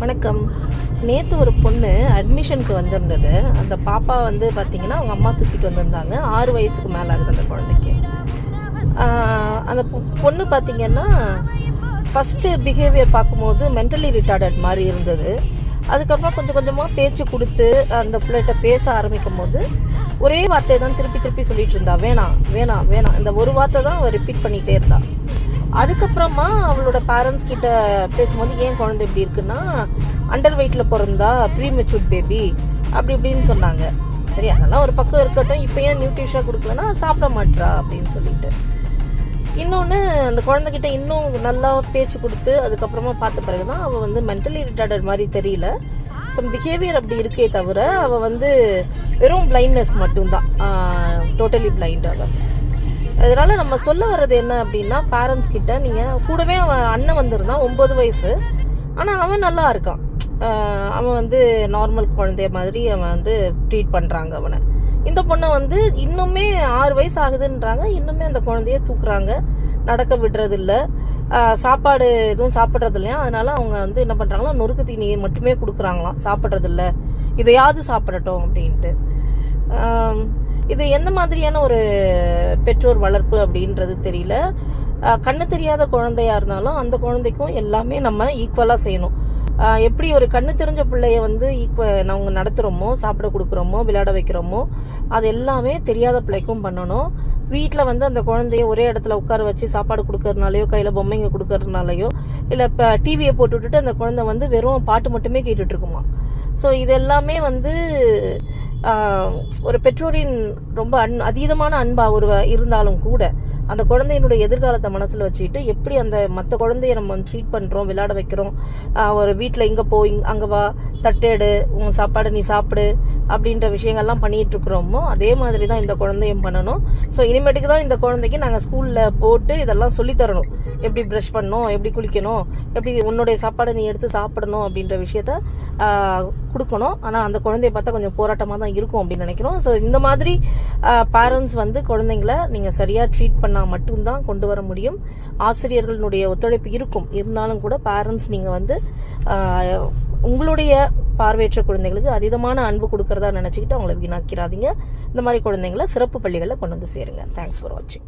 வணக்கம். நேற்று ஒரு பொண்ணு அட்மிஷனுக்கு வந்திருந்தது. அந்த பாப்பா வந்து பார்த்தீங்கன்னா அவங்க அம்மா தூக்கிட்டு வந்திருந்தாங்க. 6 வயசுக்கு மேலே ஆகுது அந்த குழந்தைக்கு. அந்த பொண்ணு பார்த்தீங்கன்னா ஃபஸ்ட்டு பிஹேவியர் பார்க்கும்போது மென்டலி ரிட்டார்டட் மாதிரி இருந்தது. அதுக்கப்புறம் கொஞ்சம் கொஞ்சமாக பேச்சு கொடுத்து அந்த பிள்ளைகிட்ட பேச ஆரம்பிக்கும் போது ஒரே வார்த்தையை தான் திருப்பி திருப்பி சொல்லிட்டு இருந்தா, வேணாம் வேணாம் வேணாம். இந்த ஒரு வார்த்தை தான் அவள் ரிப்பீட் பண்ணிகிட்டே இருந்தா. அதுக்கப்புறமா அவளோட பேரண்ட்ஸ் கிட்ட பேசும்போது ஏன் குழந்தை இப்படி இருக்குன்னா, அண்டர் வெயிட்டில் பிறந்தா, ப்ரீ மெச்சூர்ட் பேபி அப்படி இப்படின்னு சொன்னாங்க. சரி, அதெல்லாம் ஒரு பக்கம் இருக்கட்டும். இப்போ ஏன் நியூட்ரிஷனாக கொடுக்கலன்னா சாப்பிட மாட்டா அப்படின்னு சொல்லிட்டு. இன்னொன்று, அந்த குழந்தைகிட்ட இன்னும் நல்லா பேச்சு கொடுத்து அதுக்கப்புறமா பார்த்த பிறகு தான் அவள் வந்து மென்டலி ரிட்டார்டட் மாதிரி தெரியல. சம் பிஹேவியர் அப்படி இருக்கே தவிர அவள் வந்து வெறும் பிளைண்ட்னஸ் மட்டும்தான், டோட்டலி பிளைண்ட் அவள். அதனால நம்ம சொல்ல வர்றது என்ன அப்படின்னா, பேரண்ட்ஸ் கிட்ட நீங்கள் கூடவே அவன் அண்ணன் வந்திருந்தான், 9 வயசு. ஆனால் அவன் நல்லா இருக்கான். அவன் வந்து நார்மல் குழந்தைய மாதிரி அவன் வந்து ட்ரீட் பண்ணுறாங்க அவனை. இந்த பொண்ணை வந்து இன்னுமே 6 வயசு ஆகுதுன்றாங்க, இன்னுமே அந்த குழந்தைய தூக்குறாங்க, நடக்க விடுறது இல்லை, சாப்பாடு எதுவும் சாப்பிட்றது இல்லையா. அதனால அவங்க வந்து என்ன பண்ணுறாங்களா, நொறுக்கு தீனியை மட்டுமே கொடுக்குறாங்களாம், சாப்பிட்றது இல்லை, இதையாவது சாப்பிடட்டும் அப்படின்ட்டு. இது எந்த மாதிரியான ஒரு பெற்றோர் வளர்ப்பு அப்படின்றது தெரியல. கண்ணு தெரியாத குழந்தையா இருந்தாலும் அந்த குழந்தைக்கும் எல்லாமே நம்ம ஈக்குவலாக செய்யணும். எப்படி ஒரு கண்ணு தெரிஞ்ச பிள்ளைய வந்து நம்ம நடத்துகிறோமோ, சாப்பிட கொடுக்குறோமோ, விளையாட வைக்கிறோமோ, அது எல்லாமே தெரியாத பிள்ளைக்கும் பண்ணணும். வீட்டில் வந்து அந்த குழந்தைய ஒரே இடத்துல உட்கார வச்சு சாப்பாடு கொடுக்கறதுனாலையோ, கையில் பொம்மைங்க கொடுக்கறதுனாலையோ, இல்லை இப்போ டிவியை போட்டு விட்டுட்டு அந்த குழந்தை வந்து வெறும் பாட்டு மட்டுமே கேட்டுட்டு இருக்குமா. ஸோ இது எல்லாமே வந்து ஒரு பெற்றோரின் ரொம்ப அதீதமான அன்பா இருந்தாலும் கூட அந்த குழந்தையினுடைய எதிர்காலத்தை மனசில் வச்சுக்கிட்டு எப்படி அந்த மற்ற குழந்தைய நம்ம ட்ரீட் பண்ணுறோம், விளையாட வைக்கிறோம், ஒரு வீட்டில் இங்கே போய் அங்கே வா, தட்டேடு, உன் சாப்பாடு நீ சாப்பிடு அப்படின்ற விஷயங்கள்லாம் பண்ணிட்டு இருக்கிறோமோ அதே மாதிரி தான் இந்த குழந்தையும் பண்ணணும். ஸோ இனிமேட்டுக்கு தான் இந்த குழந்தைக்கு நாங்கள் ஸ்கூலில் போட்டு இதெல்லாம் சொல்லித்தரணும். எப்படி ப்ரஷ் பண்ணணும், எப்படி குளிக்கணும், எப்படி உன்னுடைய சாப்பாடை நீ எடுத்து சாப்பிடணும் அப்படின்ற விஷயத்த கொடுக்கணும். ஆனால் அந்த குழந்தைய பார்த்தா கொஞ்சம் போராட்டமாக தான் இருக்கும் அப்படின்னு நினைக்கிறோம். ஸோ இந்த மாதிரி பேரண்ட்ஸ் வந்து குழந்தைங்களை நீங்கள் சரியாக ட்ரீட் பண்ணால் மட்டும்தான் கொண்டு வர முடியும். ஆசிரியர்களுடைய ஒத்துழைப்பு இருந்தாலும் கூட பேரண்ட்ஸ் நீங்கள் வந்து உங்களுடைய பார்வையற்ற குழந்தைகளுக்கு அதீதமான அன்பு கொடுக்கறதா நினச்சிக்கிட்டு அவங்களை வீணாக்கிறாதீங்க. இந்த மாதிரி குழந்தைங்களை சிறப்பு பள்ளிகளில் கொண்டு வந்து சேருங்க. தேங்க்ஸ் ஃபார் வாட்சிங்.